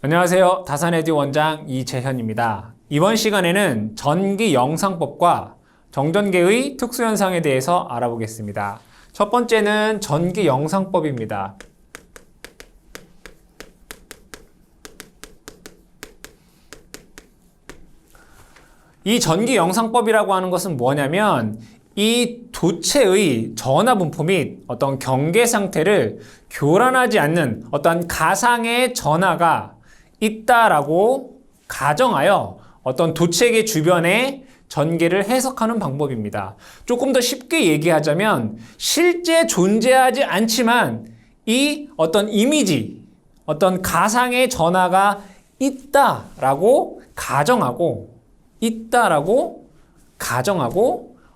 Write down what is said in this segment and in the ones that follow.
안녕하세요. 다산에듀 원장 이재현입니다. 이번 시간에는 전기 영상법과 정전계의 특수현상에 대해서 알아보겠습니다. 첫 번째는 전기 영상법입니다. 이 전기 영상법이라고 하는 것은 뭐냐면 이 도체의 전하 분포 및 어떤 경계 상태를 교란하지 않는 어떤 가상의 전하가 있다라고 가정하여 어떤 도체계 주변의 전개를 해석하는 방법입니다. 조금 더 쉽게 얘기하자면 실제 존재하지 않지만 이 어떤 이미지, 어떤 가상의 전하가 있다라고 가정하고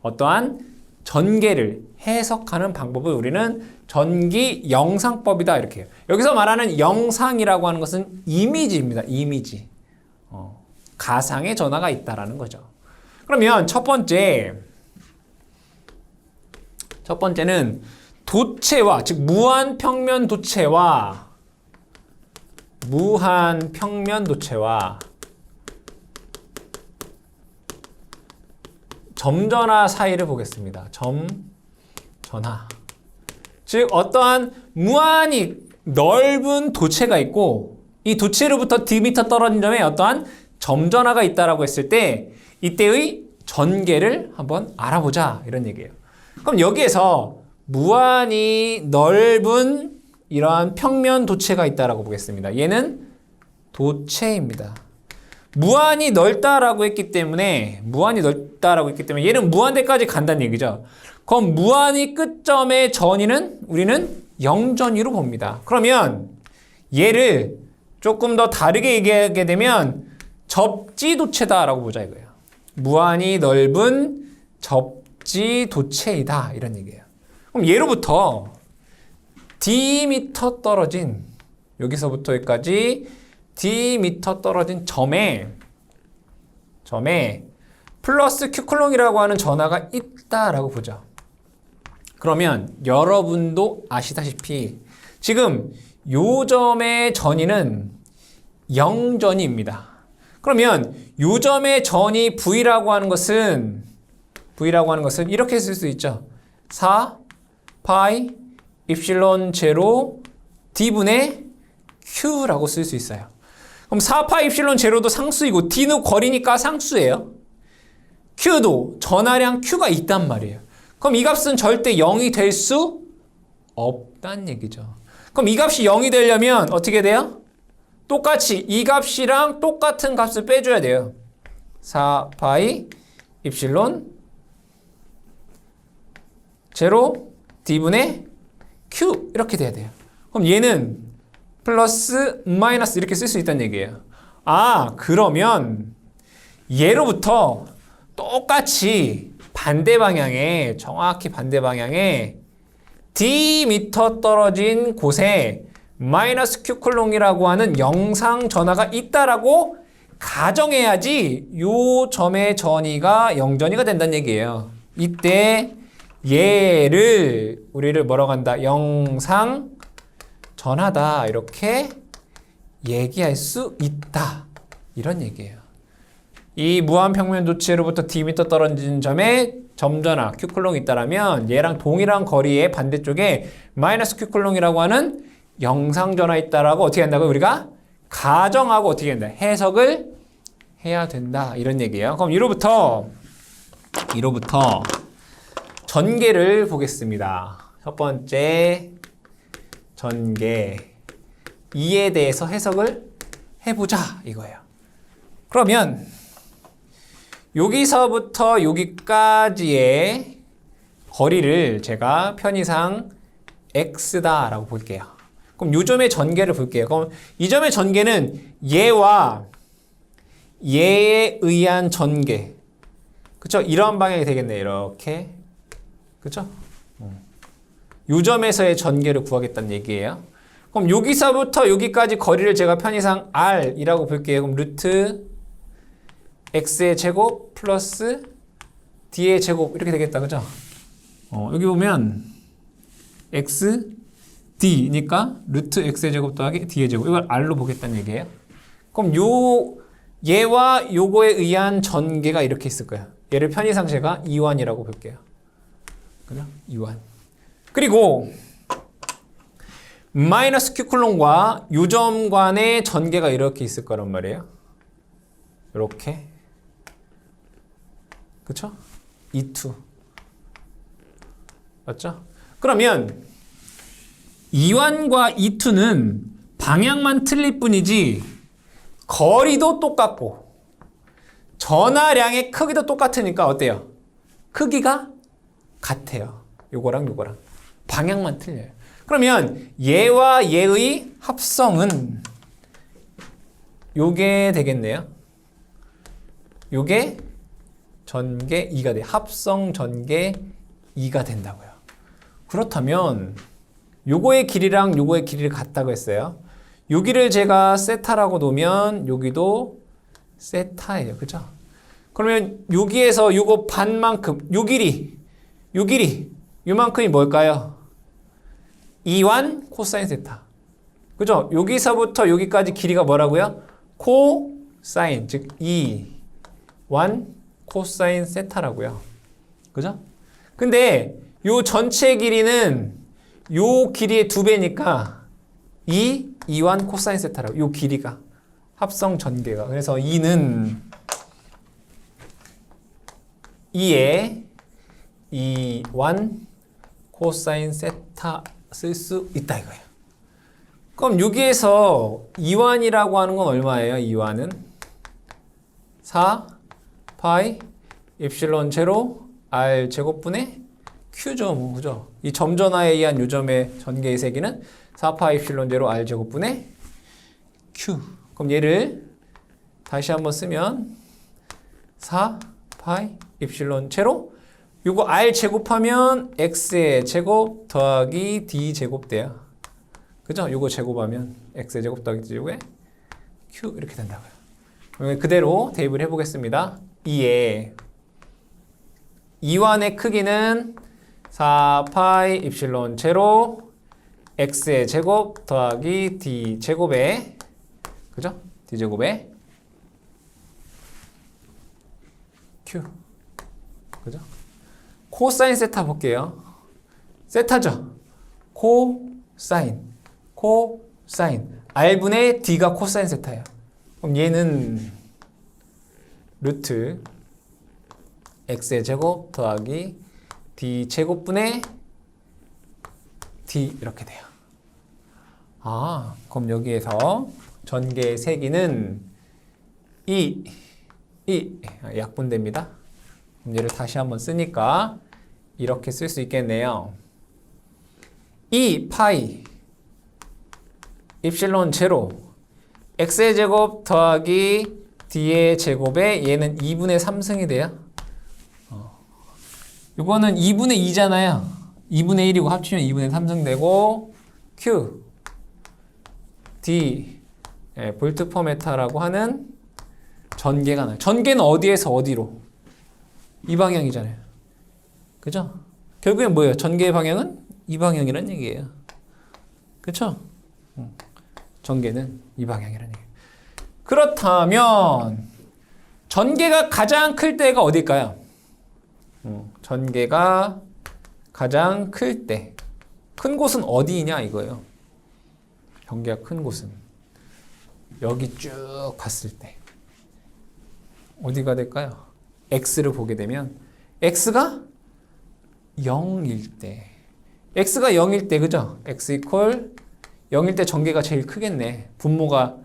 어떠한 전개를 해석하는 방법을 우리는 전기 영상법이다 이렇게 해요. 여기서 말하는 영상이라고 하는 것은 이미지입니다. 이미지. 가상의 전하가 있다라는 거죠. 그러면 첫 번째는 도체와, 즉 무한평면 도체와 점전하 사이를 보겠습니다. 점전하. 즉 어떠한 무한히 넓은 도체가 있고 이 도체로부터 D미터 떨어진 점에 어떠한 점전하가 있다라고 했을 때 이때의 전개를 한번 알아보자 이런 얘기예요. 그럼 여기에서 무한히 넓은 이러한 평면 도체가 있다라고 보겠습니다. 얘는 도체입니다. 무한히 넓다라고 했기 때문에 얘는 무한대까지 간다는 얘기죠. 그럼 무한히 끝점의 전위는 우리는 0전위로 봅니다. 그러면 얘를 조금 더 다르게 얘기하게 되면 접지도체다라고 보자 이거예요. 무한히 넓은 접지도체이다 이런 얘기예요. 그럼 예로부터 D미터 떨어진 여기서부터 여기까지 D미터 떨어진 점에 플러스 Q쿨롱이라고 하는 전하가 있다라고 보죠. 그러면 여러분도 아시다시피 지금 요 점의 전위는 0전위입니다. 그러면 요 점의 전위 V라고 하는 것은 이렇게 쓸 수 있죠. 4 파이 입실론 제로 D분의 Q라고 쓸 수 있어요. 그럼 4파 입실론 제로도 상수이고 D는 거리니까 상수예요. Q도 전하량 Q가 있단 말이에요. 그럼 이 값은 절대 0이 될 수 없다는 얘기죠. 그럼 이 값이 0이 되려면 어떻게 돼요? 똑같이 이 값이랑 똑같은 값을 빼줘야 돼요. 4파이 입실론 제로 D분의 Q 이렇게 돼야 돼요. 그럼 얘는 플러스 마이너스 이렇게 쓸 수 있다는 얘기예요. 그러면 얘로부터 똑같이 정확히 반대 방향에 D미터 떨어진 곳에 마이너스 Q쿨롱이라고 하는 영상 전하가 있다라고 가정해야지 요 점의 전위가 0전위가 된다는 얘기예요. 이때 얘를 우리를 뭐라고 한다? 영상 전하다 이렇게 얘기할 수 있다 이런 얘기예요. 이 무한평면 도체로부터 D미터 떨어진 점에 점전하 Q쿨롱이 있다라면 얘랑 동일한 거리의 반대쪽에 마이너스 Q쿨롱이라고 하는 영상전하 있다라고 어떻게 한다고 우리가 가정하고 어떻게 한다? 해석을 해야 된다 이런 얘기예요. 그럼 이로부터 전개를 보겠습니다. 첫 번째 전개 이에 대해서 해석을 해보자 이거예요. 그러면 여기서부터 여기까지의 거리를 제가 편의상 x다라고 볼게요. 그럼 이 점의 전개를 볼게요. 그럼 이 점의 전개는 얘와 얘에 의한 전개. 그쵸? 이런 방향이 되겠네요. 이렇게. 그쵸? 이 점에서의 전개를 구하겠다는 얘기예요. 그럼 여기서부터 여기까지 거리를 제가 편의상 r이라고 볼게요. 그럼 루트 x의 제곱 플러스 d의 제곱 이렇게 되겠다. 그죠? 여기 보면 x d니까 루트 x의 제곱 더하기 d의 제곱 이걸 r로 보겠다는 얘기예요. 그럼 얘와 요거에 의한 전개가 이렇게 있을 거야. 얘를 편의상제가 이완이라고 볼게요. 그죠? 이완. 그리고 마이너스 Q쿨롱과 요점 간의 전개가 이렇게 있을 거란 말이에요. 이렇게. 그쵸? E2. 맞죠? 그러면 E1과 E2는 방향만 틀릴 뿐이지 거리도 똑같고 전하량의 크기도 똑같으니까 어때요? 크기가 같아요. 요거랑 요거랑. 방향만 틀려요. 그러면 얘와 얘의 합성은 요게 되겠네요. 요게 전개 2가 돼요. 합성 전개 2가 된다고요. 그렇다면 요거의 길이랑 요거의 길이를 같다고 했어요. 여기를 제가 세타라고 놓으면 여기도 세타예요. 그죠? 그러면 여기에서 요거 반만큼 요 길이 요만큼이 뭘까요? 이완 코사인 세타. 그죠? 여기서부터 여기까지 길이가 뭐라고요? 코사인, 즉 이완 코사인 세타라고요. 그죠? 근데 요 전체 길이는 요 길이의 2배니까 이완 코사인 세타라고. 요 길이가 합성 전개가. 그래서 2는 2에 이완 코사인 세타 쓸 수 있다 이거예요. 그럼 여기에서 이완이라고 하는 건 얼마예요? 이완은 4 파이 입실론 제로 r 제곱분의 q죠. 뭐, 그죠? 이 점전하에 의한 요점의 전개의 세기는 4파 입실론 제로 r 제곱분의 q. 그럼 얘를 다시 한번 쓰면 4파이 입실론 제로 요거 r 제곱하면 x의 제곱 더하기 d 제곱 돼요. 그죠? 요거 제곱하면 x의 제곱 더하기 d 제곱에 q 이렇게 된다고요. 그대로 대입을 해보겠습니다. 2에 이완의 크기는 4파이 입실론 제로 x의 제곱 더하기 d 제곱에 그죠? d 제곱에 q 그죠? 코사인 세타 볼게요. 세타죠? 코사인 r분의 d가 코사인 세타예요. 그럼 얘는 루트 x의 제곱 더하기 d 제곱분의 d 이렇게 돼요. 아, 그럼 여기에서 전개의 세기는 이 약분됩니다. 그럼 얘를 다시 한번 쓰니까 이렇게 쓸 수 있겠네요. 2 파이 입실론 제로 x의 제곱 더하기 d의 제곱에 얘는 2분의 3승이 돼요. 이거는 2분의 2잖아요. 2분의 1이고 합치면 2분의 3승 되고 q d 볼트 퍼 메타라고 하는 전개가 나요. 전개는 어디에서 어디로? 이 방향이잖아요. 그죠? 결국엔 뭐예요? 전개의 방향은 이 방향이란 얘기예요. 그쵸? 전개는 이 방향이란 얘기예요. 그렇다면 전개가 가장 클 때가 어딜까요? 전개가 가장 클 때. 큰 곳은 어디냐 이거예요. 전개가 큰 곳은 여기 쭉 갔을 때 어디가 될까요? x를 보게 되면 x가 0일 때 x가 0일 때 그죠? x 이퀄 0일 때 전개가 제일 크겠네. 분모가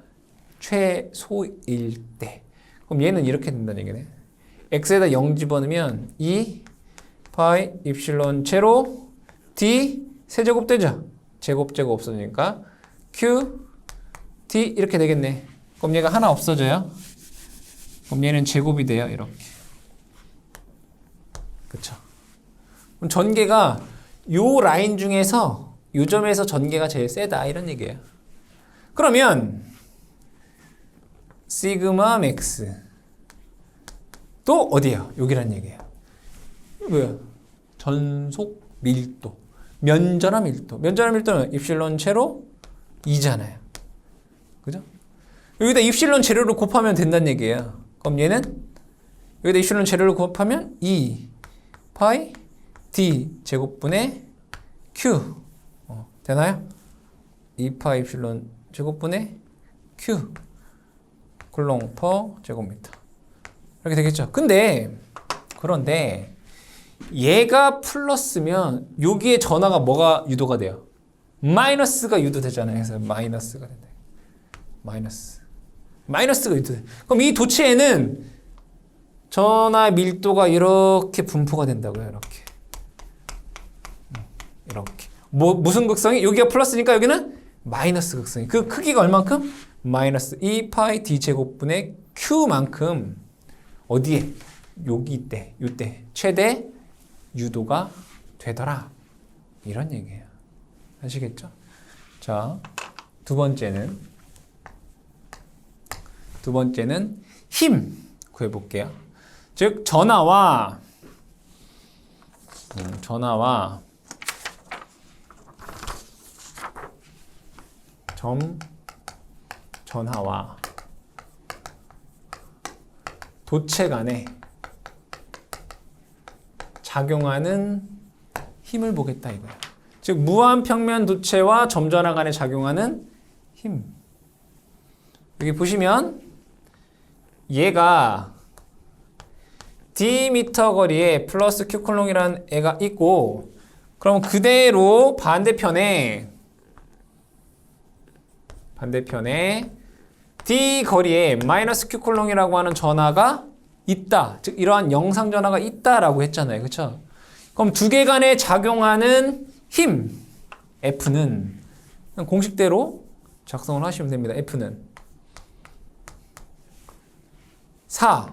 최소일 때. 그럼 얘는 이렇게 된다는 얘기네. x에다 0 집어넣으면 2 파이 입실론 제로 d 세제곱 되죠? 제곱 없어지니까 q d 이렇게 되겠네. 그럼 얘가 하나 없어져요. 그럼 얘는 제곱이 돼요. 이렇게. 그쵸? 그럼 전개가 요 라인 중에서 요 점에서 전개가 제일 세다 이런 얘기예요. 그러면 시그마 맥스 또 어디예요? 여기란 얘기예요. 뭐야? 전속 밀도, 면전화 밀도. 면전화 밀도는 입실론 제로 2잖아요. 그죠? 여기다 입실론 재료를 곱하면 된다는 얘기예요. 그럼 얘는 여기다 입실론 재료를 곱하면 2 파이 d 제곱분의 q 되나요? 2 파이 입실론 제곱분의 q 쿨롱 퍼 제곱미터 이렇게 되겠죠. 그런데 얘가 플러스면 여기에 전하가 뭐가 유도가 돼요? 마이너스가 유도되잖아요. 그래서 마이너스가 된다. 마이너스가 유도돼. 그럼 이 도체에는 전하 밀도가 이렇게 분포가 된다고요. 이렇게. 무슨 극성이? 여기가 플러스니까 여기는 마이너스 극성이. 그 크기가 얼만큼? 마이너스 2 파이 d 제곱분의 q만큼 어디에? 이때 최대 유도가 되더라. 이런 얘기예요. 아시겠죠? 자, 두 번째는 힘 구해볼게요. 즉 전하와 전하와 도체 간에 작용하는 힘을 보겠다 이거야. 즉 무한평면 도체와 점전하 간에 작용하는 힘. 여기 보시면 얘가 d 거리에 플러스 q쿨롱이라는 애가 있고, 그럼 그대로 반대편에 d 거리에 마이너스 q쿨롱이라고 하는 전하가 있다. 즉 이러한 영상 전하가 있다라고 했잖아요. 그렇죠? 그럼 두 개 간에 작용하는 힘 F는 공식대로 작성을 하시면 됩니다. F는 4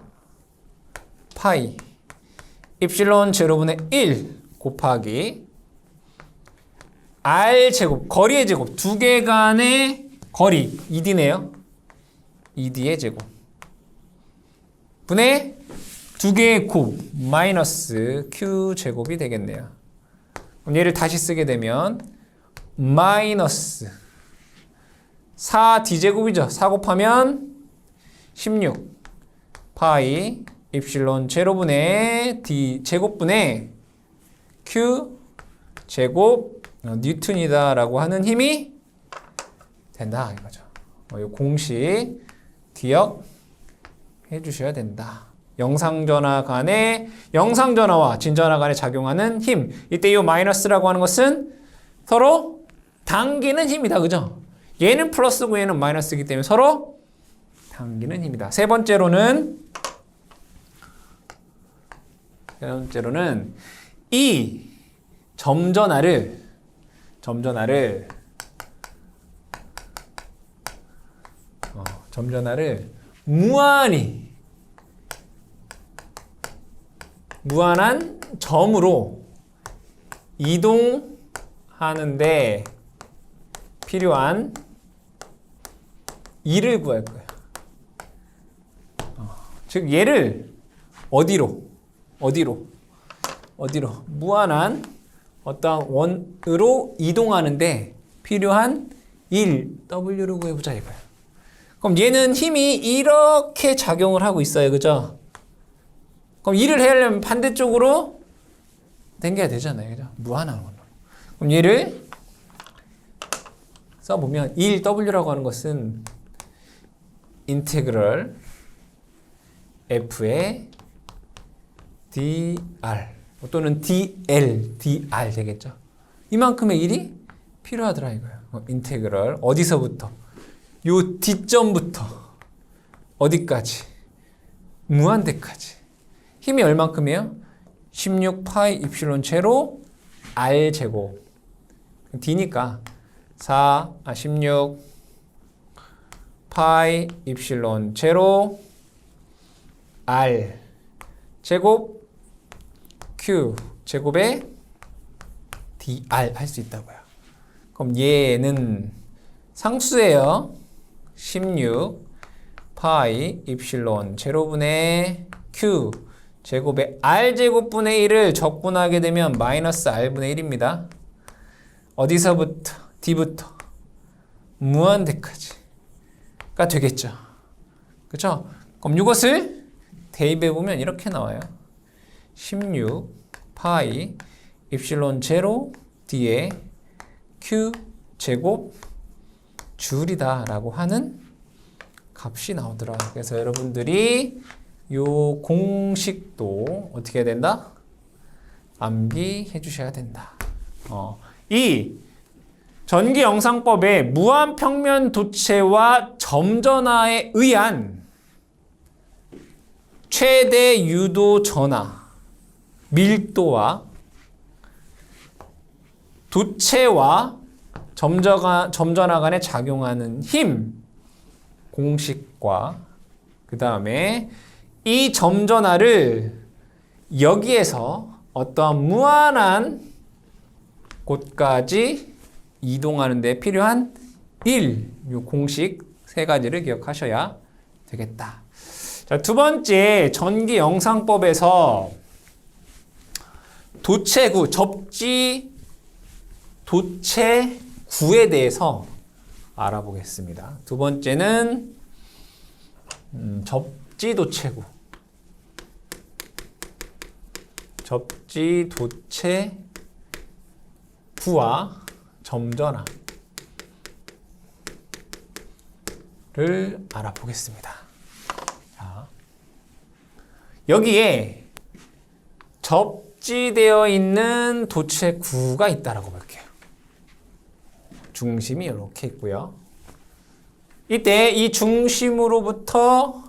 파이 입실론 제로분의 1 곱하기 R 제곱, 거리의 제곱, 두 개 간의 거리 2D네요. 2D의 제곱 분의 두 개의 곱 마이너스 Q 제곱이 되겠네요. 그럼 얘를 다시 쓰게 되면 마이너스 4D 제곱이죠. 4 곱하면 16 파이 입실론 제로분의 D 제곱분의 Q 제곱 뉴턴이다 라고 하는 힘이 된다 이거죠. 이 공식 기억해 주셔야 된다. 영상전화 영상전화와 진전화 간에 작용하는 힘. 이때 이 마이너스라고 하는 것은 서로 당기는 힘이다. 그죠? 얘는 플러스고 얘는 마이너스이기 때문에 서로 당기는 힘이다. 세 번째로는 이 점전화를 무한한 점으로 이동하는데 필요한 일을 구할 거예요. 즉 얘를 어디로 무한한 어떠한 원으로 이동하는데 필요한 일 W를 구해보자 이거예요. 그럼 얘는 힘이 이렇게 작용을 하고 있어요. 그죠? 그럼 일을 하려면 반대쪽으로 당겨야 되잖아요. 그죠? 무한한 원으로. 그럼 얘를 써보면 1W라고 하는 것은 인테그럴 F의 dr 또는 dr 되겠죠. 이만큼의 일이 필요하더라 이거예요. 인테그럴 어디서부터? 요 D점부터 어디까지? 무한대까지. 힘이 얼만큼이에요? 16 파이 입실론 제로 R 제곱. D니까 16 파이 입실론 제로 R 제곱 Q 제곱에 dr 할 수 있다고요. 그럼 얘는 상수예요. 16 파이 입실론 제로분의 Q 제곱에 R 제곱분의 1을 적분하게 되면 마이너스 R분의 1입니다. 어디서부터? D부터 무한대까지. 되겠죠. 그렇죠? 그럼 이것을 대입해 보면 이렇게 나와요. 16 파이 입실론 제로 D의 Q 제곱 줄이다 라고 하는 값이 나오더라. 그래서 여러분들이 요 공식도 어떻게 해야 된다? 암기해 주셔야 된다. 이 전기영상법의 무한평면 도체와 점전화에 의한 최대 유도 전하, 밀도와 도체와 점전화 간에 작용하는 힘 공식과 그 다음에 이 점전화를 여기에서 어떠한 무한한 곳까지 이동하는 데 필요한 이 공식 세 가지를 기억하셔야 되겠다. 자, 두 번째 전기 영상법에서 도체구, 접지 도체구에 대해서 알아보겠습니다. 두 번째는 접지 도체구. 접지 도체구와 점전화를 알아보겠습니다. 자, 여기에 접지되어 있는 도체구가 있다라고 볼게요. 중심이 이렇게 있고요. 이때 이 중심으로부터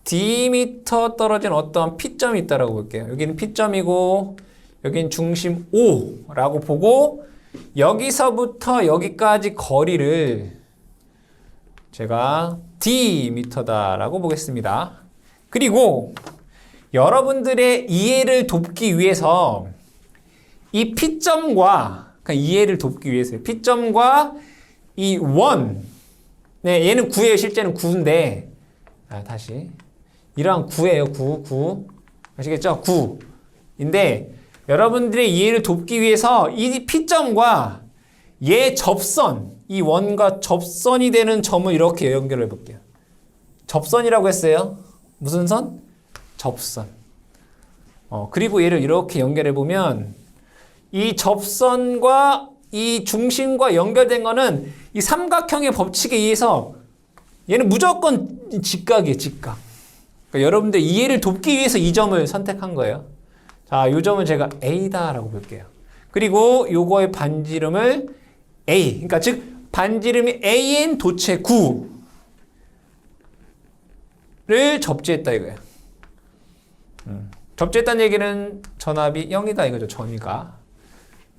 D미터 떨어진 어떤 P점이 있다라고 볼게요. 여기는 P점이고 여기는 중심 O라고 보고 여기서부터 여기까지 거리를 제가 D미터다라고 보겠습니다. 그리고 여러분들의 이해를 돕기 위해서 이 P점과 그러니까 이해를 돕기 위해서요. P점과 이 원, 네, 얘는 9예요. 실제는 9인데 다시 이러한 9예요. 9 아시겠죠? 9인데 여러분들의 이해를 돕기 위해서 이 P점과 얘 접선, 이 원과 접선이 되는 점을 이렇게 연결해 볼게요. 접선이라고 했어요. 무슨 선? 접선. 그리고 얘를 이렇게 연결해 보면 이 접선과 이 중심과 연결된 거는 이 삼각형의 법칙에 의해서 얘는 무조건 직각이에요. 직각. 그러니까 여러분들 이해를 돕기 위해서 이 점을 선택한 거예요. 자, 이 점은 제가 A다라고 볼게요. 그리고 요거의 반지름을 A. 그러니까 즉 반지름이 A인 도체구를 접지했다 이거예요. 접지했다는 얘기는 전압이 0이다 이거죠. 전위가.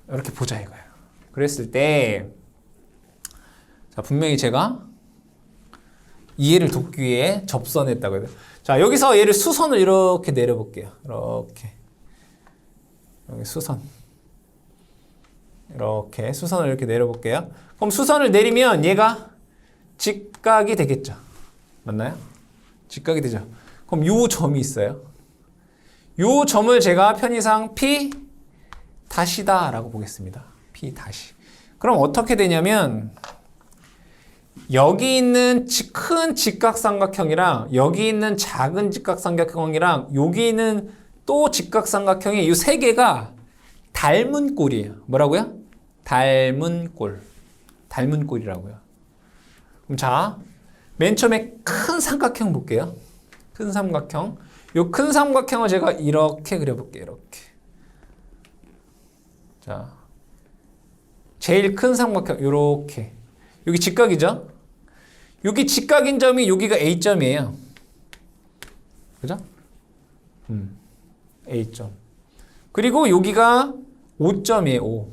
이렇게 보자 이거예요. 그랬을 때 자, 분명히 제가 이해를 돕기 위해 접선했다고요. 자, 여기서 얘를 수선을 이렇게 내려볼게요. 이렇게. 여기 수선. 이렇게 수선을 이렇게 내려볼게요. 그럼 수선을 내리면 얘가 직각이 되겠죠. 맞나요? 직각이 되죠. 그럼 요 점이 있어요. 요 점을 제가 편의상 P 다시다 라고 보겠습니다. P 다시. 그럼 어떻게 되냐면 여기 있는 큰 직각삼각형이랑 여기 있는 작은 직각삼각형이랑 여기 있는 또 직각삼각형이 이 세 개가 닮은 꼴이에요. 뭐라고요? 닮은 꼴. 닮은 꼴이라고요. 그럼 자, 맨 처음에 큰 삼각형 볼게요. 큰 삼각형. 이 큰 삼각형을 제가 이렇게 그려볼게요. 이렇게. 자, 제일 큰 삼각형 이렇게. 여기 직각이죠? 여기 직각인 점이 여기가 A점이에요. 그죠? A점. 그리고 여기가 O점이에요. O.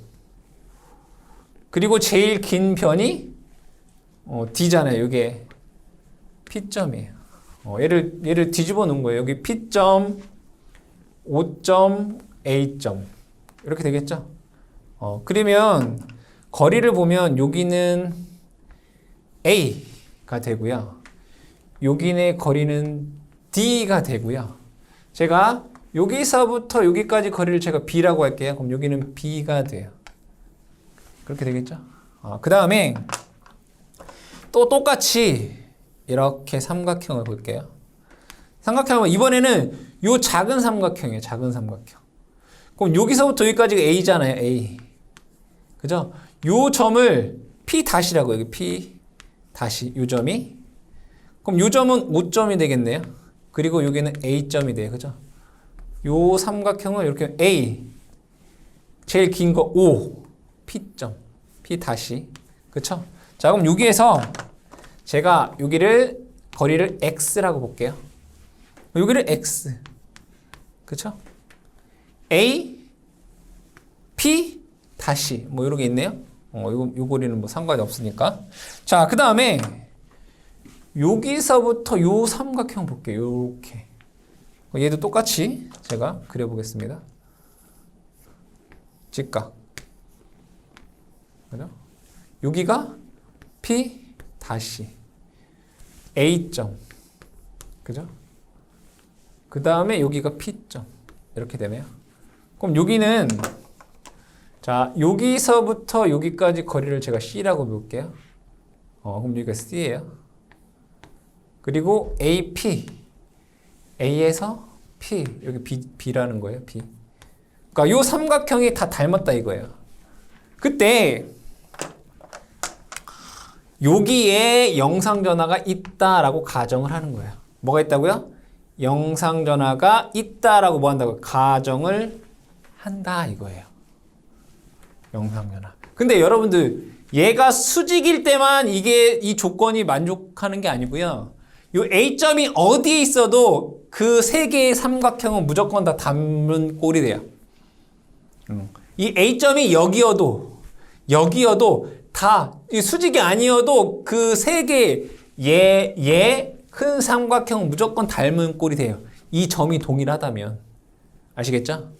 그리고 제일 긴 편이 D잖아요. 이게 P점이에요. 얘를 뒤집어 놓은 거예요. 여기 P점, O점, A점. 이렇게 되겠죠? 그러면 거리를 보면 여기는 A가 되고요. 여기의 거리는 D가 되고요. 제가 여기서부터 여기까지 거리를 제가 B라고 할게요. 그럼 여기는 B가 돼요. 그렇게 되겠죠? 그 다음에 또 똑같이 이렇게 삼각형을 볼게요. 삼각형은 이번에는 요 작은 삼각형이에요. 작은 삼각형. 그럼 여기서부터 여기까지가 A잖아요. A. 그죠? 요 점을 P 다시라고 여기 P 다시 요 점이. 그럼 요 점은 O점이 되겠네요. 그리고 여기는 A점이 돼요. 그죠? 요 삼각형을 이렇게 A 제일 긴 거 O P점 P 다시. 그쵸? 자, 그럼 여기에서 제가 여기를 거리를 X라고 볼게요. 여기를 X. 그쵸? A, P, 다시. 뭐, 이런 게 있네요. 요 거리는 뭐 상관이 없으니까. 자, 그 다음에, 여기서부터 요 삼각형 볼게요. 요렇게. 얘도 똑같이 제가 그려보겠습니다. 직각. 그죠? 여기가 P, 다시. A점. 그죠? 그 다음에 여기가 P점. 이렇게 되네요. 그럼 여기는, 자, 여기서부터 여기까지 거리를 제가 C라고 볼게요. 그럼 여기가 C예요. 그리고 AP. A에서 P. 여기 B라는 거예요. B. 그러니까 요 삼각형이 다 닮았다 이거예요. 그때, 여기에 영상전화가 있다라고 가정을 하는 거예요. 뭐가 있다고요? 영상전화가 있다라고 뭐 한다고요? 가정을 한다 이거예요. 영상전화. 근데 여러분들 얘가 수직일 때만 이 조건이 만족하는 게 아니고요. 요 A점이 어디에 있어도 그 세 개의 삼각형은 무조건 다 닮은 꼴이 돼요. 이 A점이 여기여도 다 수직이 아니어도 그 세 개의 큰 삼각형은 무조건 닮은 꼴이 돼요. 이 점이 동일하다면. 아시겠죠?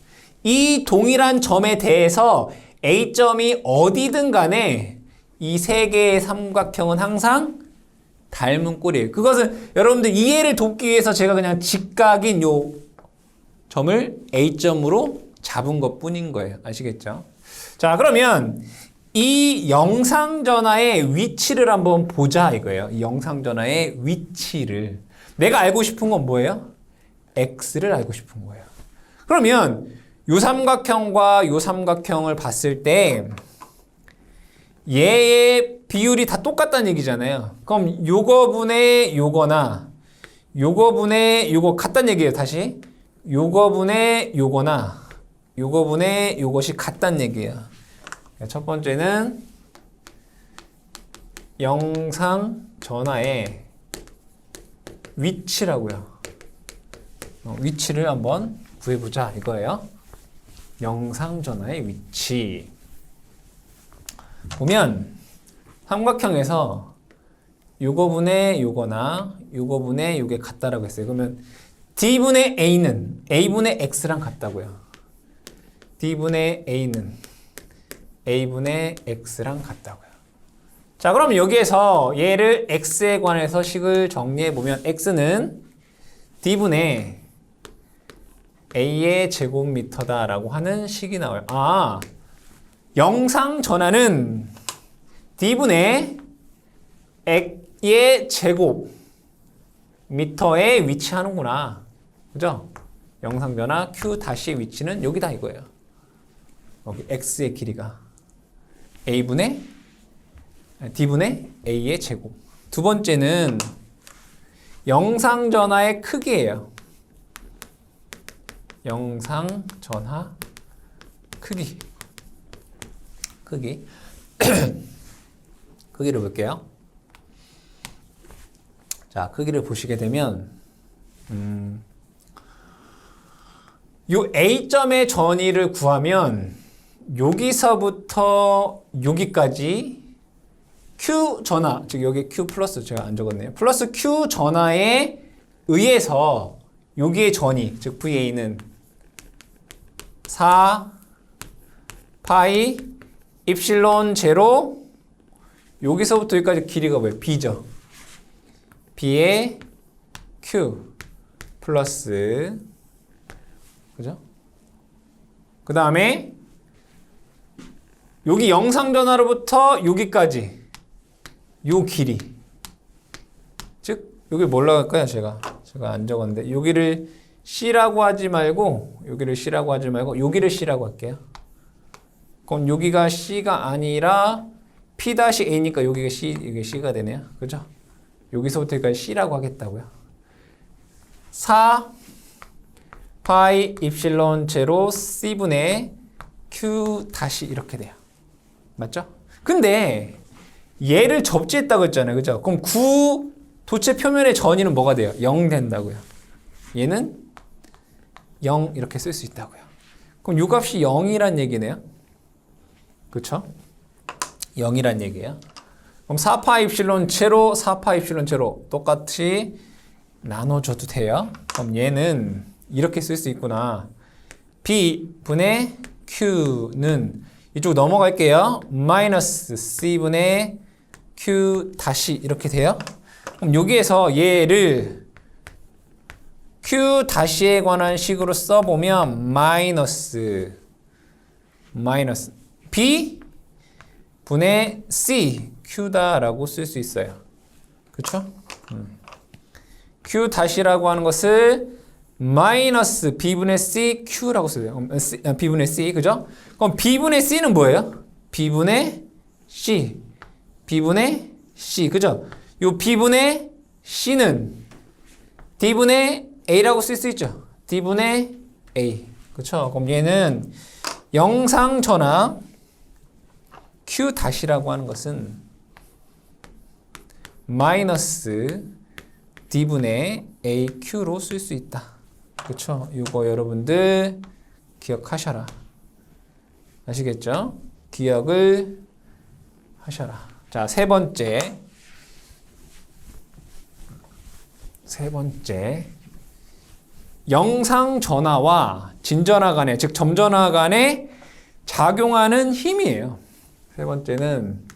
이 동일한 점에 대해서 A점이 어디든 간에 이 세 개의 삼각형은 항상 닮은 꼴이에요. 그것은 여러분들 이해를 돕기 위해서 제가 그냥 직각인 요 점을 A점으로 잡은 것 뿐인 거예요. 아시겠죠? 자, 그러면 이 영상전화의 위치를 한번 보자 이거예요. 이 영상전화의 위치를. 내가 알고 싶은 건 뭐예요? X를 알고 싶은 거예요. 그러면 요 삼각형과 요 삼각형을 봤을 때 얘의 비율이 다 똑같다는 얘기잖아요. 그럼 요거 분의 요거나 요거 분의 요거 같다는 얘기예요. 다시. 요거 분의 요거나 요거 분의 요것이 같다는 얘기예요. 첫 번째는 영상 전화의 위치라고요. 위치를 한번 구해보자 이거예요. 영상 전화의 위치. 보면 삼각형에서 요거분의 요거나 요거분의 요게 같다라고 했어요. 그러면 D분의 A는 A분의 X랑 같다고요. D분의 A는 A분의 X랑 같다고요. 자, 그럼 여기에서 얘를 X에 관해서 식을 정리해보면 X는 D분의 A의 제곱미터다라고 하는 식이 나와요. 아, 영상 전화는 D분의 A의 제곱미터에 위치하는구나. 그죠? 영상 전화 Q 다시의 위치는 여기다 이거예요. 여기 X의 길이가 D분의 A의 제곱. 두 번째는 영상전화의 크기예요. 영상전화 크기. 크기를 볼게요. 자, 크기를 보시게 되면 요 A점의 전위를 구하면 여기서부터 여기까지 Q 전화, 즉 여기 Q 플러스 제가 안 적었네요. 플러스 Q 전화에 의해서 여기의 전위, 즉 VA는 4 파이 입실론 제로 여기서부터 여기까지 길이가 뭐예요? B죠. B의 Q 플러스 그죠? 그 다음에 여기 영상전화로부터 여기까지 요 길이 여기 뭘로 할까요? 제가 안 적었는데 여기를 C라고 하지 말고 여기를 C라고 하지 말고 여기를 C라고 할게요. 그럼 여기가 C가 아니라 P-A니까 여기가 C, 이게 C가 되네요. 그죠? 여기서부터 여기까지 C라고 하겠다고요. 4 파이 입실론 제로 C분의 Q 다시 이렇게 돼요. 맞죠? 근데 얘를 접지했다고 했잖아요. 그죠? 그럼 도체 표면의 전위는 뭐가 돼요? 0 된다고요. 얘는 0 이렇게 쓸 수 있다고요. 그럼 이 값이 0이란 얘기네요. 그쵸? 0이란 얘기예요. 그럼 4파 입실론 제로 4파 입실론 제로 똑같이 나눠줘도 돼요. 그럼 얘는 이렇게 쓸 수 있구나. B분의 Q는 이쪽 넘어갈게요. 마이너스 C분의 Q 다시 이렇게 돼요. 그럼 여기에서 얘를 Q 다시에 관한 식으로 써보면 마이너스 B 분의 C Q다라고 쓸 수 있어요. 그쵸? Q 다시라고 하는 것을 마이너스 B분의 C Q라고 써요. B분의 C, 그죠? 그럼 B분의 C는 뭐예요? B분의 C. B분의 C, 그죠? 요 B분의 C는 D분의 A라고 쓸 수 있죠. D분의 A. 그쵸? 그럼 얘는 영상전압 Q 다시라고 하는 것은 마이너스 D분의 AQ로 쓸 수 있다. 그쵸? 이거 여러분들 기억하셔라. 아시겠죠? 기억을 하셔라. 자, 세 번째. 영상 전하와 진전하 간에, 즉 점전하 간에 작용하는 힘이에요. 세 번째는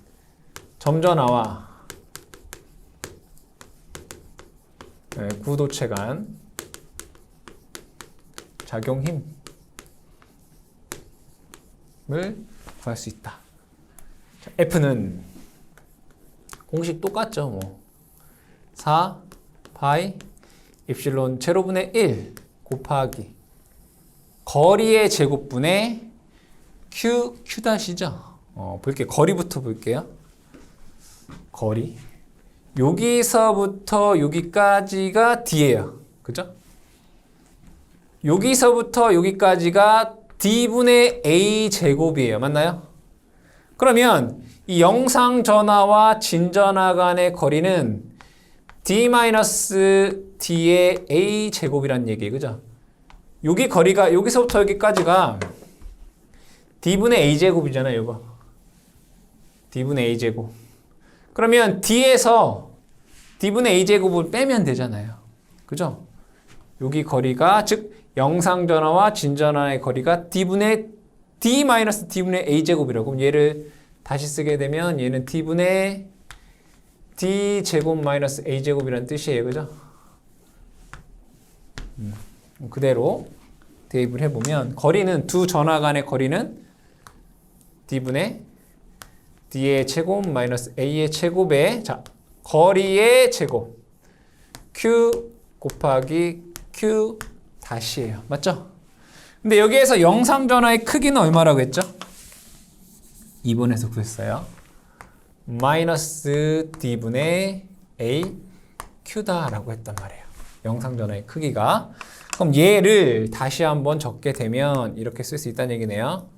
점전하와 구도체 간 작용 힘을 구할 수 있다. 자, F는 공식 똑같죠. 뭐 4 파이 입실론 제로분의 1 곱하기 거리의 제곱분의 Q-죠. 볼게요. 거리부터 볼게요. 거리. 여기서부터 여기까지가 D예요. 그죠? 여기서부터 여기까지가 D분의 A 제곱이에요. 맞나요? 그러면 이 영상 전하와 진전하 간의 거리는 D-D의 A 제곱이란 얘기예요. 그죠? 여기 거리가 여기서부터 여기까지가 D분의 A 제곱이잖아요. 이거. D분의 A 제곱. 그러면 D에서 D분의 A 제곱을 빼면 되잖아요. 그죠? 여기 거리가 즉 영상전하와 진전하의 거리가 D분의 D-D분의 A 제곱이라고. 그럼 얘를 다시 쓰게 되면 얘는 D분의 D 제곱 마이너스 A 제곱이라는 뜻이에요. 그죠? 그대로 대입을 해보면 거리는 두 전하 간의 거리는 D분의 D의 제곱 마이너스 A의 제곱에 자 거리의 제곱 Q 곱하기 Q 다시예요. 맞죠? 근데 여기에서 영상 전하의 크기는 얼마라고 했죠? 2번에서 구했어요. 마이너스 D분의 A Q다라고 했단 말이에요. 영상 전하의 크기가. 그럼 얘를 다시 한번 적게 되면 이렇게 쓸 수 있다는 얘기네요.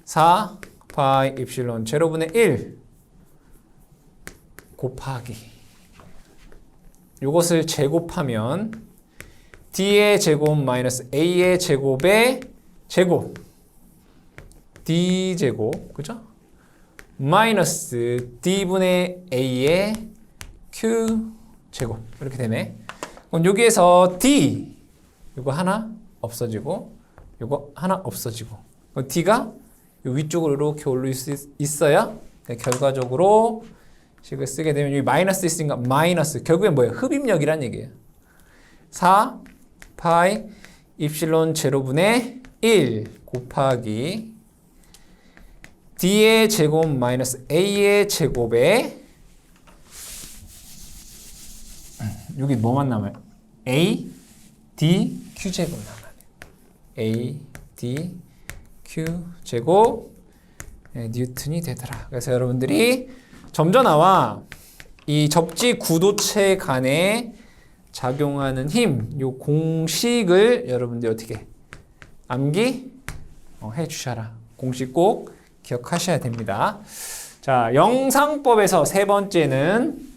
4 파이 입실론 제로분의 1 곱하기 요것을 제곱하면 D의 제곱 마이너스 A의 제곱의 제곱 D 제곱 그죠? 마이너스 D분의 A의 Q 제곱 이렇게 되네. 그럼 여기에서 D 요거 하나 없어지고 요거 하나 없어지고 그럼 D가 요 위쪽으로 이렇게 올릴 수 있어야 결과적으로 식을 쓰게 되면 여기 마이너스 있으니까 마이너스 결국엔 뭐예요? 흡입력이란 얘기예요. 4 파이 입실론 제로분의 1 곱하기 D의 제곱 마이너스 A의 제곱에 여기 뭐만 남아요? A, D, Q 제곱 남아요. A, D, Q 제곱 뉴턴이 되더라. 그래서 여러분들이 점전화와 이 접지 구도체 간에 작용하는 힘, 요 공식을 여러분들이 어떻게 암기 해 주셔라. 공식 꼭 기억하셔야 됩니다. 자, 영상법에서 세 번째는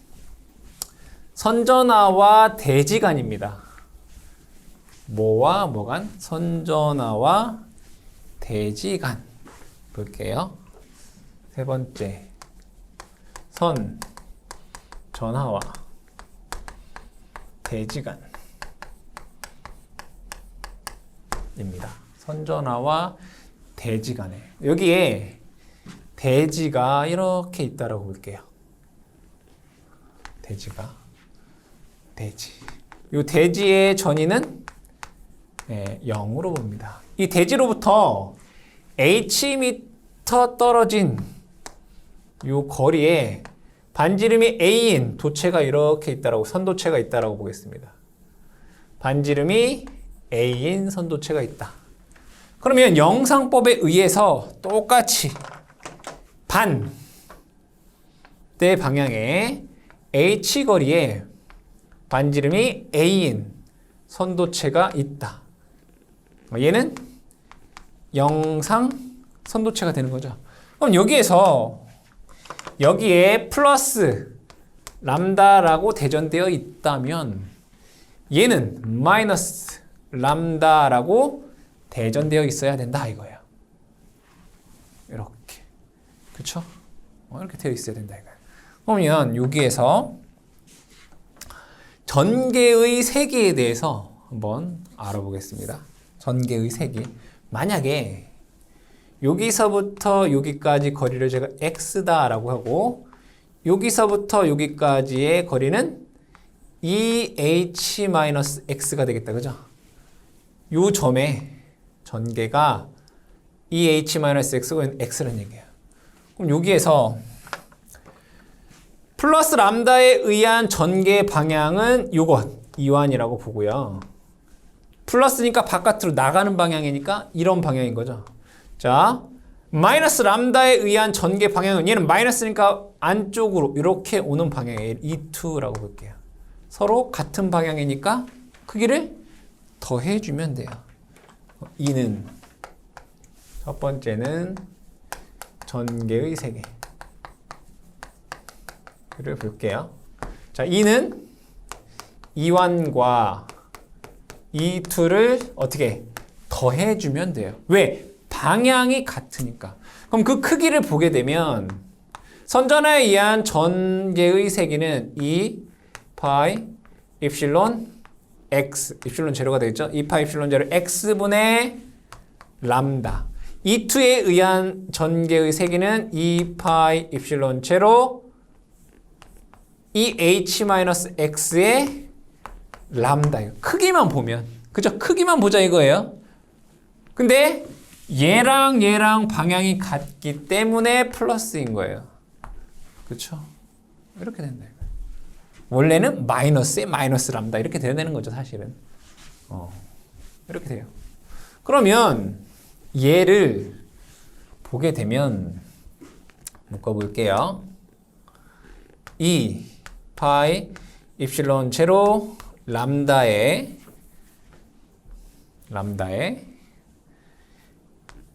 선전화와 대지간입니다. 뭐와 뭐간? 선전화와 대지간. 볼게요. 세 번째. 선, 전화와 대지간입니다. 선전화와 대지간에. 여기에 대지가 이렇게 있다라고 볼게요. 대지. 이 대지의 전위는 0으로 봅니다. 이 대지로부터 Hm 떨어진 이 거리에 반지름이 A인 도체가 이렇게 있다라고, 선도체가 있다라고 보겠습니다. 반지름이 A인 선도체가 있다. 그러면 영상법에 의해서 똑같이 반대 방향에 H 거리에 반지름이 A인 선도체가 있다. 얘는 영상 선도체가 되는 거죠. 그럼 여기에 플러스 람다라고 대전되어 있다면 얘는 마이너스 람다라고 대전되어 있어야 된다 이거예요. 이렇게. 그쵸? 이렇게 되어 있어야 된다 이거예요. 그러면 여기에서 전개의 세기에 대해서 한번 알아보겠습니다. 전개의 세기. 만약에 여기서부터 여기까지 거리를 제가 x다라고 하고 여기서부터 여기까지의 거리는 2h-x가 되겠다. 그죠? 요 점에 전개가 2h-x고 x라는 얘기예요. 그럼 여기에서 플러스 람다에 의한 전개 방향은 요것 이완이라고 보고요. 플러스니까 바깥으로 나가는 방향이니까 이런 방향인 거죠. 자, 마이너스 람다에 의한 전개 방향은 얘는 마이너스니까 안쪽으로 이렇게 오는 방향이에요. E2라고 볼게요. 서로 같은 방향이니까 크기를 더해주면 돼요. E는 첫 번째는 전개의 세계. 를 볼게요. 자, E는 E1과 E2를 어떻게 더해주면 돼요. 왜? 방향이 같으니까. 그럼 그 크기를 보게 되면 선전화에 의한 전개의 세기는 2 파이 입실론 x, 입실론 제로가 되겠죠? 2 파이 입실론 제로 x분의 람다. E2에 의한 전개의 세기는 2 파이 입실론 제로 이 h-x의 람다. 크기만 보면. 그죠? 크기만 보자 이거예요. 근데 얘랑 방향이 같기 때문에 플러스인 거예요. 그렇죠? 이렇게 된다. 원래는 마이너스에 마이너스 람다 이렇게 돼야 되는 거죠, 사실은. 이렇게 돼요. 그러면 얘를 보게 되면 묶어볼게요. 2 파이 입실론 제로 람다에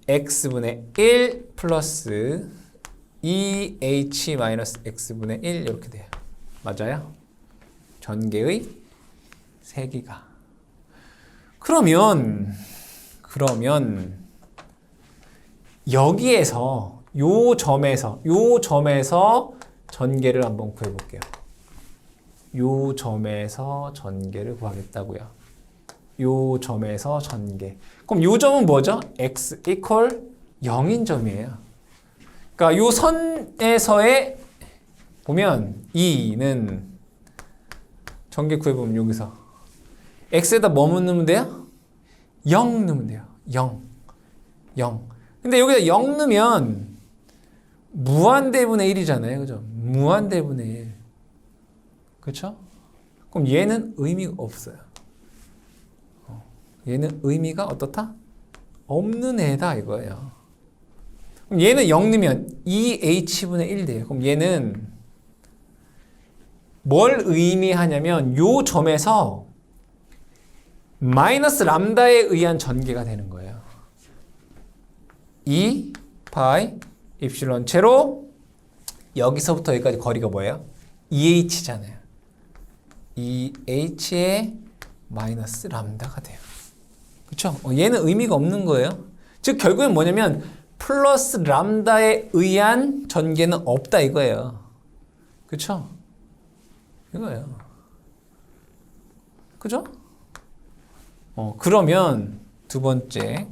x분의 1 플러스 2h-x분의 1 이렇게 돼요. 맞아요? 전개의 세기가. 그러면 여기에서 요 점에서 전개를 한번 구해볼게요. 요 점에서 전개를 구하겠다고요. 요 점에서 전개. 그럼 요 점은 뭐죠? x equal 0인 점이에요. 그러니까 요 선에서의 보면 2는 전개 구해보면 여기서 x에다 뭐 넣으면 돼요? 0 넣으면 돼요. 0. 근데 여기다 0 넣으면 무한대분의 1이잖아요. 그죠? 무한대분의 1. 그렇죠? 그럼 얘는 의미가 없어요. 얘는 의미가 어떻다? 없는 애다 이거예요. 그럼 얘는 0 넣으면 2h분의 1 돼요. 그럼 얘는 뭘 의미하냐면 요 점에서 마이너스 람다에 의한 전개가 되는 거예요. 2 파이 입실론 제로 여기서부터 여기까지 거리가 뭐예요? 2h잖아요. 2h의 마이너스 람다가 돼요. 그쵸? 얘는 의미가 없는 거예요. 즉 결국엔 뭐냐면 플러스 람다에 의한 전개는 없다 이거예요. 그쵸? 이거예요. 그죠? 그러면 두 번째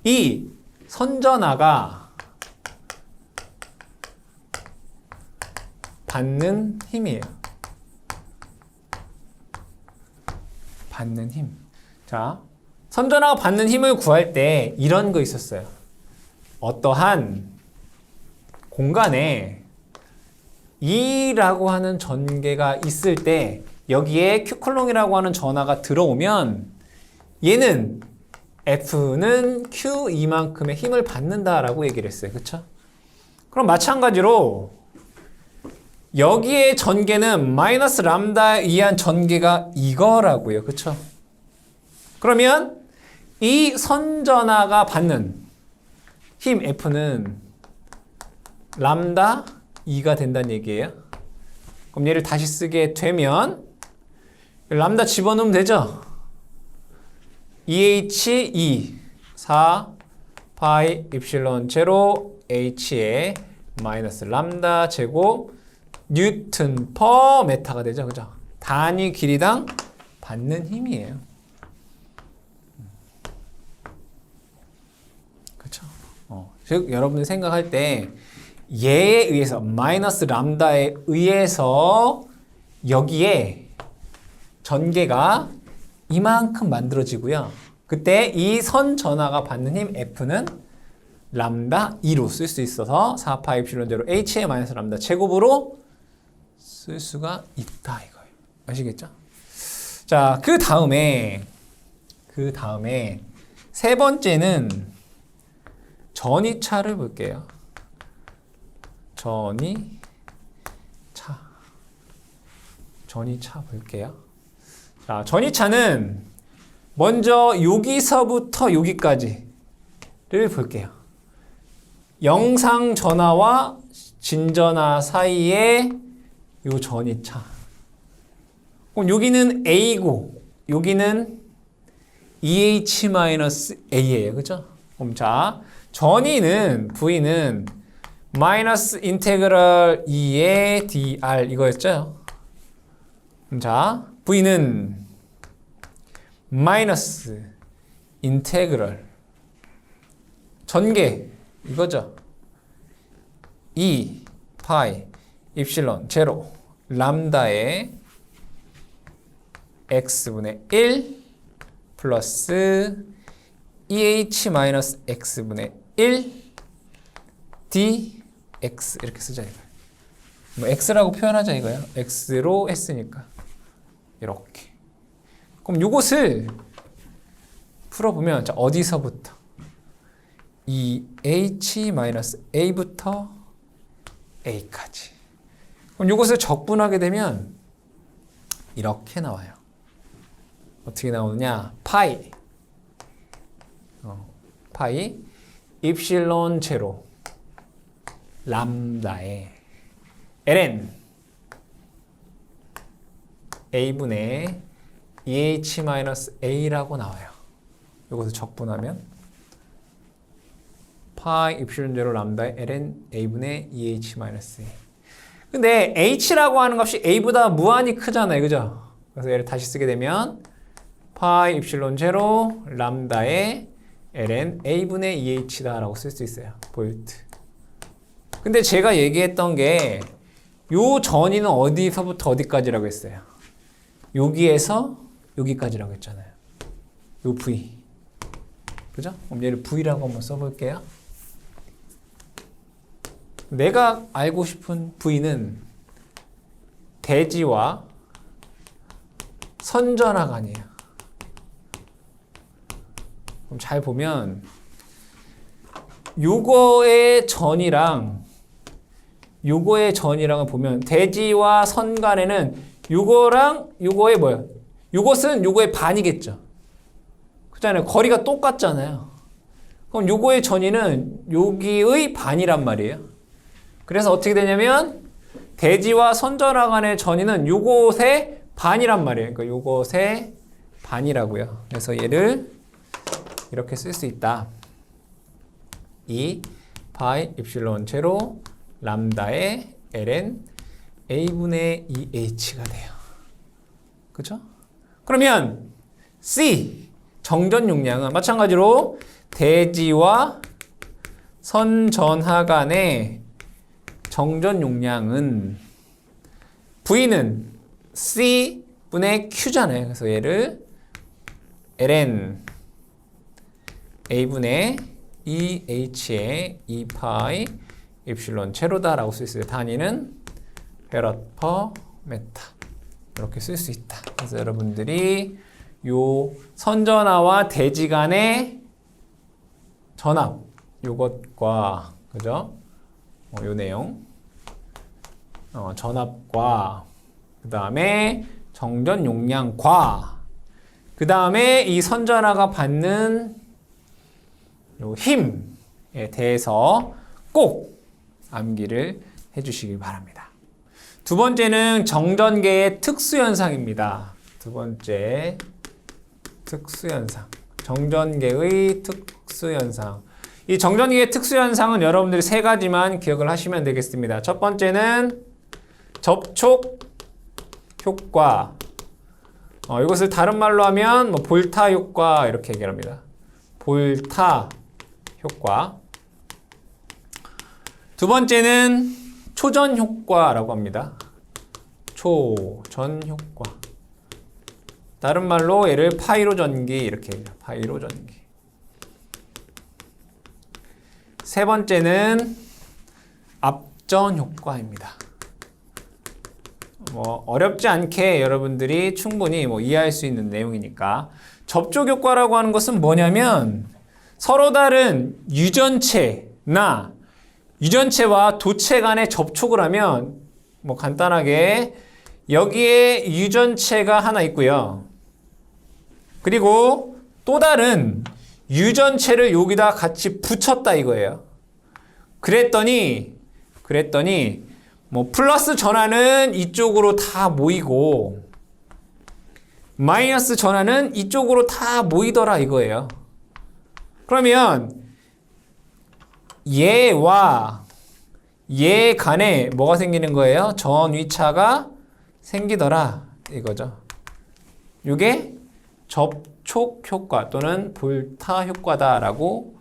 이 선전하가 받는 힘이에요. 받는 힘. 자, 선전하가 받는 힘을 구할 때 이런 거 있었어요. 어떠한 공간에 E라고 하는 전개가 있을 때 여기에 Q쿨롱이라고 하는 전하가 들어오면 얘는 F는 Q 이만큼의 힘을 받는다라고 얘기를 했어요. 그쵸? 그럼 마찬가지로 여기에 전개는 마이너스 람다에 의한 전개가 이거라고요. 그쵸? 그러면 이 선전하가 받는 힘 F는 람다 2가 된다는 얘기예요. 그럼 얘를 다시 쓰게 되면 람다 집어넣으면 되죠? 2h2 4 파이 입실론 제로 h의 마이너스 람다 제곱 뉴턴 퍼 메타가 되죠. 그죠? 단위 길이당 받는 힘이에요. 그렇죠? 즉 여러분들 생각할 때 얘에 의해서 마이너스 람다에 의해서 여기에 전개가 이만큼 만들어지고요. 그때 이 선 전하가 받는 힘 F는 람다 2로 쓸 수 있어서 4파이 입실론 제로 H의 마이너스 람다 제곱으로 쓸 수가 있다 이거예요. 아시겠죠? 자, 그 다음에 세 번째는 전이차를 볼게요. 전이차 볼게요. 자, 전이차는 먼저 여기서부터 여기까지를 볼게요. 영상 전하와 진전하 사이에 요 전이차. 그럼 여기는 A고 여기는 EH-A예요. 그죠? 그럼 자, 전이는 V는 마이너스 인테그럴 2의 dr 이거였죠? 그럼 자, V는 마이너스 인테그럴 전개 이거죠? 2 파이 입실론 제로 람다의 x분의 1 플러스 EH-x분의 1 dx 이렇게 쓰자 이거예요. 뭐 x라고 표현하자 이거예요. x로 했으니까 이렇게. 그럼 이것을 풀어보면 자, 어디서부터 이 h-a부터 a까지. 그럼 이것을 적분하게 되면 이렇게 나와요. 어떻게 나오느냐? 파이 입실론 제로 람다에 ln a분의 EH-a라고 나와요. 이것을 적분하면 파이 입실론 제로 람다에 ln a분의 EH-a. 근데 h라고 하는 값이 a보다 무한히 크잖아요. 그죠? 그래서 얘를 다시 쓰게 되면 파이 입실론 제로 람다에 ln a분의 2h다 라고 쓸 수 있어요. 볼트. 근데 제가 얘기했던 게 요 전이는 어디서부터 어디까지라고 했어요? 여기에서 여기까지라고 했잖아요. 요 v. 그죠? 그럼 얘를 v라고 한번 써볼게요. 내가 알고 싶은 V는 대지와 선전하 간이에요. 그럼 잘 보면 요거의 전이랑 요거의 전이랑을 보면 대지와 선 간에는 요거랑 요거의 뭐야? 요것은 요거의 반이겠죠. 그렇잖아요. 거리가 똑같잖아요. 그럼 요거의 전이는 여기의 반이란 말이에요. 그래서 어떻게 되냐면 대지와 선전하 간의 전이는 요것의 반이란 말이에요. 그러니까 요것의 반이라고요. 그래서 얘를 이렇게 쓸 수 있다. 이 파이 입실론 제로 람다의 ln a분의 2h가 돼요. 그죠? 그러면 C 정전 용량은 마찬가지로 대지와 선전하 간의 정전 용량은 V는 C분의 Q잖아요. 그래서 얘를 ln a분의 2h의 2파이 입실론 제로다라고 쓸 수 있어요. 단위는 페럿 퍼 메타 이렇게 쓸 수 있다. 그래서 여러분들이 요 선전하와 대지 간의 전압 요것과 그죠? 요 내용 전압과 그 다음에 정전 용량과 그 다음에 이 선전하가 받는 요 힘에 대해서 꼭 암기를 해주시기 바랍니다. 두 번째는 정전계의 특수현상입니다. 두 번째 특수현상. 정전계의 특수현상. 이 정전계의 특수현상은 여러분들이 세 가지만 기억을 하시면 되겠습니다. 첫 번째는 접촉 효과. 이것을 다른 말로 하면 뭐 볼타 효과 이렇게 얘기합니다. 볼타 효과. 두 번째는 초전 효과라고 합니다. 초전 효과. 다른 말로 얘를 파이로 전기 이렇게 얘기해요. 파이로 전기. 세 번째는 압전 효과입니다. 뭐 어렵지 않게 여러분들이 충분히 뭐 이해할 수 있는 내용이니까. 접촉 효과라고 하는 것은 뭐냐면 서로 다른 유전체나 유전체와 도체 간에 접촉을 하면 뭐 간단하게 여기에 유전체가 하나 있고요. 그리고 또 다른 유전체를 여기다 같이 붙였다 이거예요. 그랬더니 뭐 플러스 전하는 이쪽으로 다 모이고 마이너스 전하는 이쪽으로 다 모이더라 이거예요. 그러면 얘와 얘 간에 뭐가 생기는 거예요? 전위차가 생기더라 이거죠. 이게 접촉 효과 또는 볼타 효과다라고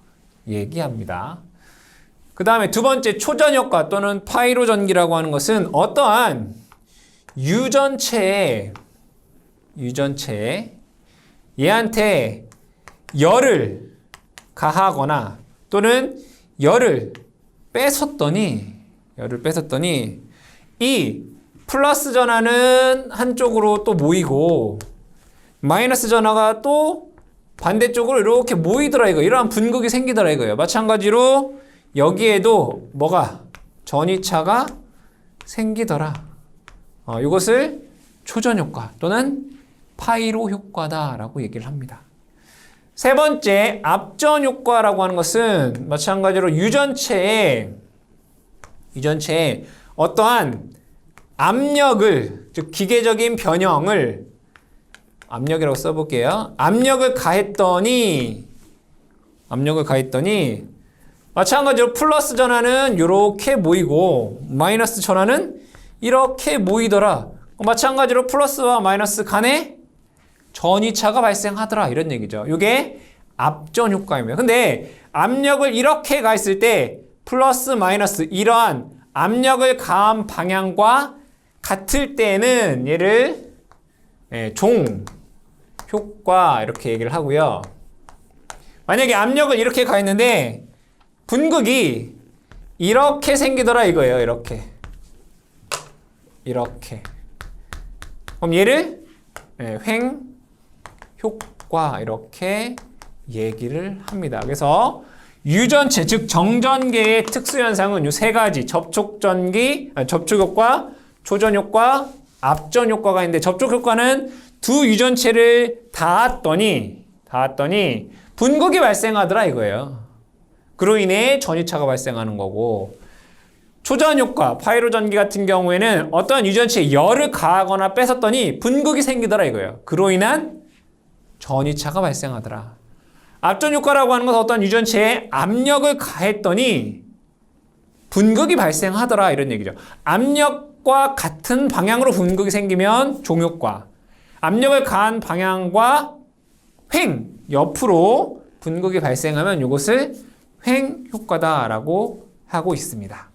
얘기합니다. 그 다음에 두 번째 초전 효과 또는 파이로 전기라고 하는 것은 어떠한 유전체에 얘한테 열을 가하거나 또는 열을 뺏었더니 이 플러스 전하는 한쪽으로 또 모이고 마이너스 전하가 또 반대쪽으로 이렇게 모이더라 이거. 이러한 분극이 생기더라 이거예요. 마찬가지로 여기에도 뭐가 전위차가 생기더라. 이것을 초전 효과 또는 파이로 효과다라고 얘기를 합니다. 세 번째, 압전 효과라고 하는 것은 마찬가지로 유전체에 어떠한 압력을, 즉 기계적인 변형을 압력이라고 써볼게요. 압력을 가했더니 마찬가지로 플러스 전하는 이렇게 모이고 마이너스 전하는 이렇게 모이더라. 마찬가지로 플러스와 마이너스 간에 전위차가 발생하더라 이런 얘기죠. 이게 압전 효과입니다. 근데 압력을 이렇게 가했을 때 플러스 마이너스 이러한 압력을 가한 방향과 같을 때는 얘를 종 효과 이렇게 얘기를 하고요. 만약에 압력을 이렇게 가했는데 분극이 이렇게 생기더라 이거예요. 이렇게. 그럼 얘를 횡 효과 이렇게 얘기를 합니다. 그래서 유전체 즉 정전계의 특수 현상은 이 세 가지 접촉효과, 초전효과, 압전효과가 있는데 접촉효과는 두 유전체를 닿았더니 분극이 발생하더라 이거예요. 그로 인해 전이차가 발생하는 거고, 초전효과, 파이로전기 같은 경우에는 어떤 유전체에 열을 가하거나 뺏었더니 분극이 생기더라 이거예요. 그로 인한 전이차가 발생하더라. 압전효과라고 하는 것은 어떤 유전체에 압력을 가했더니 분극이 발생하더라 이런 얘기죠. 압력과 같은 방향으로 분극이 생기면 종효과, 압력을 가한 방향과 옆으로 분극이 발생하면 이것을 횡효과다라고 하고 있습니다.